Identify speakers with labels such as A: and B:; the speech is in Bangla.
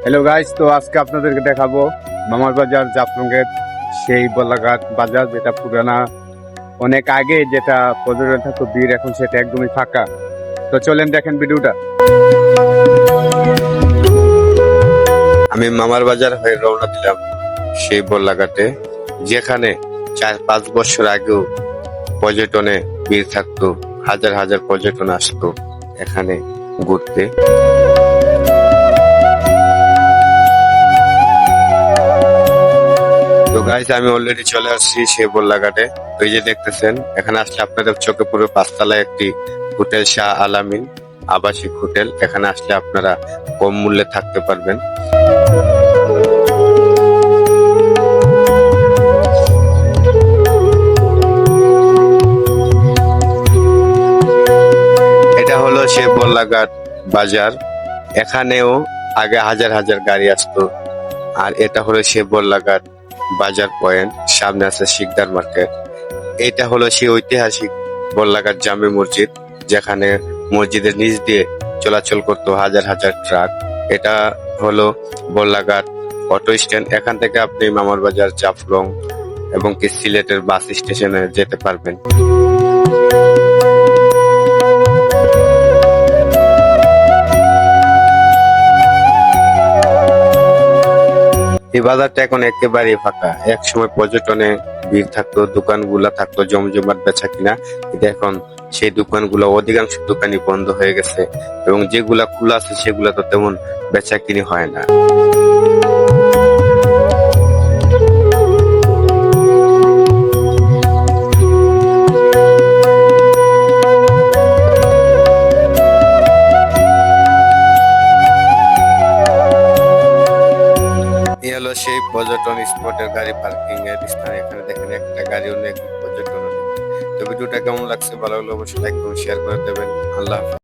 A: হ্যালো গাইস, তো আজকে আপনাদেরকে দেখাবো মামার বাজার জাফলংয়ের সেই বলাঘাট বাজার, যেটা পুরানা অনেক আগে যেটা পর্যটন থাকতো ভিড়, এখন সেটা একদমই ফাঁকা। তো চলেন দেখেন ভিডিওটা।
B: আমি মামার বাজার হয়ে রওনা দিলাম সেই বল্লাঘাটে, যেখানে 4-5 বছর আগেও পর্যটনে ভিড় থাকতো, হাজার হাজার পর্যটন আসতো এখানে ঘুরতে। তো গাইজ, আমি অলরেডি চলে আসছি সেই বল্লাঘাটে। তো এই যে দেখতেছেন, এখানে আসলে আপনাদের চোখে পুরো 5 তলায় একটি হোটেল, শাহ আলামিন আবাসিক হোটেল। এখানে আসলে আপনারা কম মূল্যে থাকতে পারবেন। এটা হলো সে বল্লাঘাট বাজার। এখানেও আগে হাজার হাজার গাড়ি আসতো। আর এটা হলো সে বল্লাঘাট বাজার পয়েন্ট, সামনে আছে শিকদার মার্কেট। এটা হলো সেই ঐতিহাসিক বল্লাঘাট জামে মসজিদ, যেখানে মসজিদের নিচ দিয়ে চলাচল করতো হাজার হাজার ট্রাক। এটা হলো বল্লাঘাট অটো স্ট্যান্ড। এখান থেকে আপনি মামার বাজার, জাফলং এবং কি সিলেটের বাস স্টেশনে যেতে পারবেন। এই বাজারটা এখন একেবারেই ফাঁকা। এক সময় পর্যটনে ভিড় থাকতো, দোকানগুলা থাকতো জমজমাট বেচা কিনা, কিন্তু এখন সেই দোকানগুলো, অধিকাংশ দোকানই বন্ধ হয়ে গেছে এবং যেগুলা খোলা আছে সেগুলা তো তেমন বেচা কিনি হয় না। এই হলো সেই পর্যটন স্পটের গাড়ি পার্কিং এর স্থান। এখানে দেখেন একটা গাড়ি অন্য একটি পর্যটন। তো ভিডিওটা কেমন লাগছে, ভালো লাগলে অবশ্যই লাইক করুন, শেয়ার করে দেবেন। আল্লাহ হাফেজ।